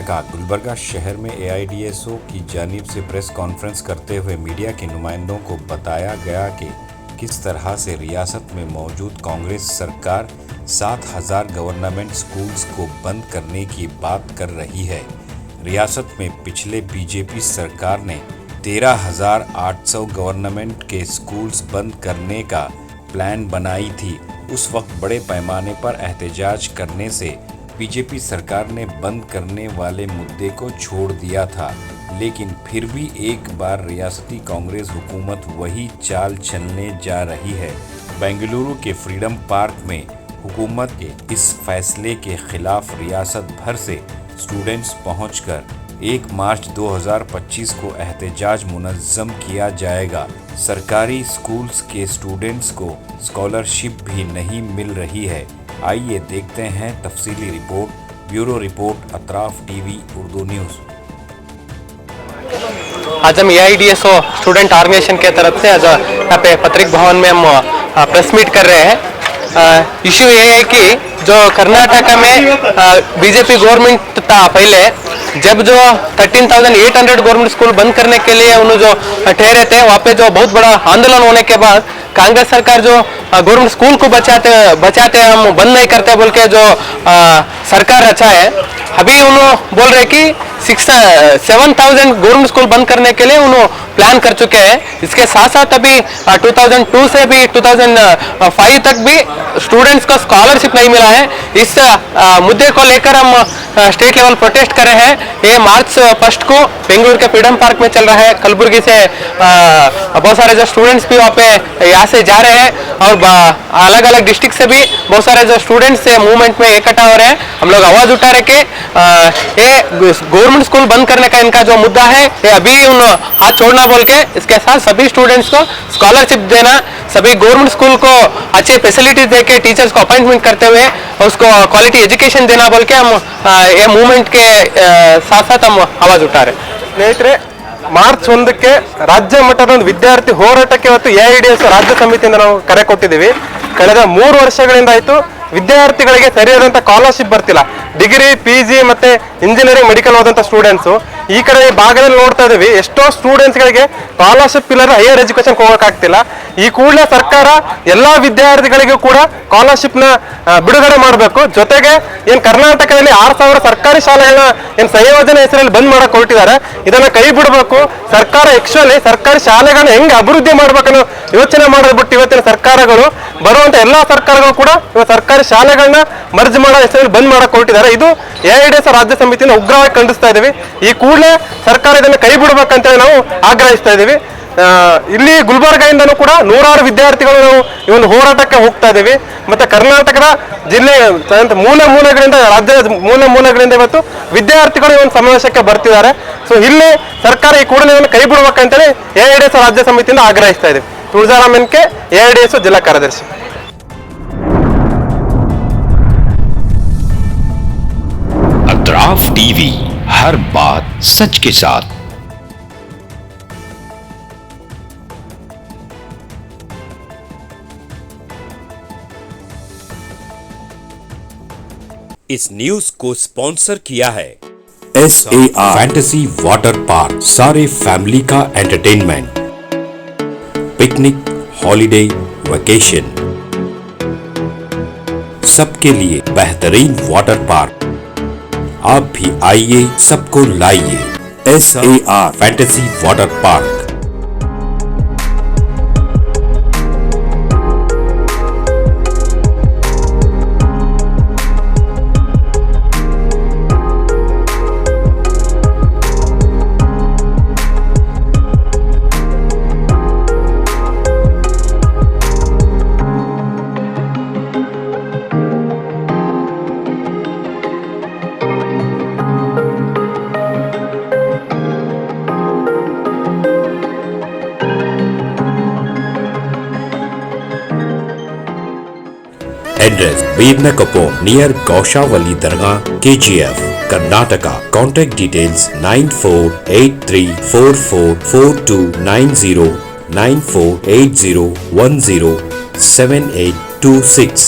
कर्नाटका गुलबर्गा शहर में एआईडीएसओ की जानिब से प्रेस कॉन्फ्रेंस करते हुए मीडिया के नुमाइंदों को बताया गया कि किस तरह से रियासत में मौजूद कांग्रेस सरकार 7,000 गवर्नमेंट स्कूल्स को बंद करने की बात कर रही है। रियासत में पिछले बीजेपी सरकार ने 13,800 गवर्नमेंट के स्कूल्स बंद करने का प्लान बनाई थी। उस वक्त बड़े पैमाने पर एहतजाज करने से बीजेपी सरकार ने बंद करने वाले मुद्दे को छोड़ दिया था, लेकिन फिर भी एक बार रियासती कांग्रेस हुकूमत वही चाल चलने जा रही है। बेंगलुरु के फ्रीडम पार्क में हुकूमत के इस फैसले के खिलाफ रियासत भर से स्टूडेंट्स पहुंचकर 1 मार्च 2025 को एहतजाज मुनज़्ज़म किया जाएगा। सरकारी स्कूल्स के स्टूडेंट्स को स्कॉलरशिप भी नहीं मिल रही है। आइए देखते हैं तफसीली report. Bureau report, Atraf TV Urdu news. आज हम एआईडीएसओ स्टूडेंट ऑर्गेनाइजेशन के तरफ से आज यहाँ पे पत्रिक भवन में हम प्रेस मीट कर रहे हैं। इश्यू ये है कि जो कर्नाटका में बीजेपी गवर्नमेंट था पहले, जब जो 13,800 गवर्नमेंट स्कूल बंद करने के लिए उन्होंने जो ठहरे थे, वहाँ पे जो बहुत बड़ा आंदोलन होने के बाद कांग्रेस सरकार जो गवर्नमेंट स्कूल को बचाते हम बंद नहीं करते बोल के जो सरकार रचा है, अभी उन्होंने बोल रहे कि 7,000 गवर्नमेंट स्कूल बंद करने के लिए उन्होंने प्लान कर चुके हैं। इसके साथ साथ अभी 2002 से भी 2005 तक भी स्टूडेंट्स को स्कॉलरशिप नहीं मिला है। इस मुद्दे को लेकर हम स्टेट लेवल प्रोटेस्ट कर रहे हैं। ये मार्च 1 को बेंगलुरु के फ्रीडम पार्क में चल रहा है। कलबुर्गी से बहुत सारे जो स्टूडेंट्स भी वहाँ पे यहाँ से जा रहे हैं और अलग अलग डिस्ट्रिक्ट से भी बहुत सारे जो स्टूडेंट्स से मूवमेंट में इकट्ठा हो रहे हैं। हम लोग आवाज उठा रहे कि ये गवर्नमेंट स्कूल बंद करने का इनका जो मुद्दा है, ये अभी उन हाथ छोड़ना बोल के, इसके साथ सभी स्टूडेंट्स को स्कॉलरशिप देना, सभी गवर्नमेंट स्कूल को अच्छे फैसिलिटीज देके टीचर्स को अपॉइंटमेंट करते हुए उसको क्वालिटी एजुकेशन देना बोल के हम ये मूवमेंट के साथ साथ हम आवाज उठा रहे। ಸ್ನೇಹಿತರೆ, ಮಾರ್ಚ್ 1ಕ್ಕೆ ರಾಜ್ಯ ಮಟ್ಟದ ಒಂದು ವಿದ್ಯಾರ್ಥಿ ಹೋರಾಟಕ್ಕೆ ಇವತ್ತು ಎಐಡಿಎಸ್ ರಾಜ್ಯ ಸಮಿತಿಯಿಂದ ನಾವು ಕರೆ ಕೊಟ್ಟಿದ್ದೀವಿ. ಕಳೆದ 3 ವರ್ಷಗಳಿಂದ ಆಯಿತು ವಿದ್ಯಾರ್ಥಿಗಳಿಗೆ ಸರಿಯಾದಂಥ ಸ್ಕಾಲರ್ಶಿಪ್ ಬರ್ತಿಲ್ಲ. ಡಿಗ್ರಿ, PG ಮತ್ತೆ ಇಂಜಿನಿಯರಿಂಗ್, ಮೆಡಿಕಲ್ ಓದಂಥ ಸ್ಟೂಡೆಂಟ್ಸು ಈ ಕಡೆ ಭಾಗದಲ್ಲಿ ನೋಡ್ತಾ ಇದ್ದೀವಿ. ಎಷ್ಟೋ ಸ್ಟೂಡೆಂಟ್ಸ್ಗಳಿಗೆ ಸ್ಕಾಲರ್ಶಿಪ್ ಇಲ್ಲದೆ ಹೈಯರ್ ಎಜುಕೇಶನ್ ಹೋಗೋಕ್ಕಾಗ್ತಿಲ್ಲ. ಈ ಕೂಡಲೇ ಸರ್ಕಾರ ಎಲ್ಲ ವಿದ್ಯಾರ್ಥಿಗಳಿಗೂ ಕೂಡ ಸ್ಕಾಲರ್ಶಿಪ್ನ ಬಿಡುಗಡೆ ಮಾಡಬೇಕು. ಜೊತೆಗೆ ಏನು ಕರ್ನಾಟಕದಲ್ಲಿ 6,000 ಸರ್ಕಾರಿ ಶಾಲೆಗಳನ್ನ ಏನು ಸಂಯೋಜನೆ ಹೆಸರಲ್ಲಿ ಬಂದ್ ಮಾಡಕ್ಕೆ ಹೊರಟಿದ್ದಾರೆ, ಇದನ್ನ ಕೈ ಬಿಡಬೇಕು. ಸರ್ಕಾರ ಆಕ್ಚುಲಿ ಸರ್ಕಾರಿ ಶಾಲೆಗಳನ್ನ ಹೆಂಗೆ ಅಭಿವೃದ್ಧಿ ಮಾಡ್ಬೇಕನ್ನೋ ಯೋಚನೆ ಮಾಡೋದು ಬಿಟ್ಟು ಇವತ್ತಿನ ಸರ್ಕಾರಗಳು, ಬರುವಂತ ಎಲ್ಲಾ ಸರ್ಕಾರಗಳು ಕೂಡ ಸರ್ಕಾರಿ ಶಾಲೆಗಳನ್ನ ಮರ್ಜ್ ಮಾಡೋ ಹೆಸರಲ್ಲಿ ಬಂದ್ ಮಾಡಕ್ಕೆ ಹೊರಟಿದ್ದಾರೆ. ಇದು ಎಐಡಿಎಸ್ ರಾಜ್ಯ ಸಮಿತಿಯಿಂದ ಉಗ್ರವಾಗಿ ಖಂಡಿಸ್ತಾ ಇದ್ದೀವಿ. ಈ ಕೂಡಲೇ ಸರ್ಕಾರ ಇದನ್ನು ಕೈ ಬಿಡಬೇಕಂತೇಳಿ ನಾವು ಆಗ್ರಹಿಸ್ತಾ ಇದ್ದೀವಿ. ಇಲ್ಲಿ ಗುಲ್ಬರ್ಗಾಯಿಂದನೂ ಕೂಡ ನೂರಾರು ವಿದ್ಯಾರ್ಥಿಗಳು ನಾವು ಈ ಒಂದು ಹೋರಾಟಕ್ಕೆ ಹೋಗ್ತಾ ಇದ್ದೀವಿ. ಮತ್ತೆ ಕರ್ನಾಟಕದ ಜಿಲ್ಲೆ ಮೂಲೆಗಳಿಂದ, ರಾಜ್ಯದ ಮೂಲೆಗಳಿಂದ ಇವತ್ತು ವಿದ್ಯಾರ್ಥಿಗಳು ಈ ಒಂದು ಸಮಾವೇಶಕ್ಕೆ ಬರ್ತಿದ್ದಾರೆ. ಸೊ ಇಲ್ಲಿ ಸರ್ಕಾರ ಈ ಕೂಡಲೇ ಇದನ್ನು ಕೈ ಬಿಡಬೇಕಂತೇಳಿ ಎಐಡಿಎಸ್ ರಾಜ್ಯ ಸಮಿತಿಯಿಂದ ಆಗ್ರಹಿಸ್ತಾ ಇದ್ದೀವಿ. ತುಳಜಾರಾಮ್ ಎನ್ಕೆ, ಎಐಡಿಎಸ್ ಜಿಲ್ಲಾ ಕಾರ್ಯದರ್ಶಿ. अतराफ टीवी, हर बात सच के साथ। इस न्यूज को स्पॉन्सर किया है SAR फैंटेसी वाटर पार्क। सारे फैमिली का एंटरटेनमेंट, पिकनिक, हॉलिडे, वेकेशन, सबके लिए बेहतरीन वाटर पार्क। आप भी आइए, सबको लाइए। SAR fantasy water park. Address: Beedna Kapur, near Gaushavali Dargah, KGF, Karnataka. Contact details 9483444290, 9480107826.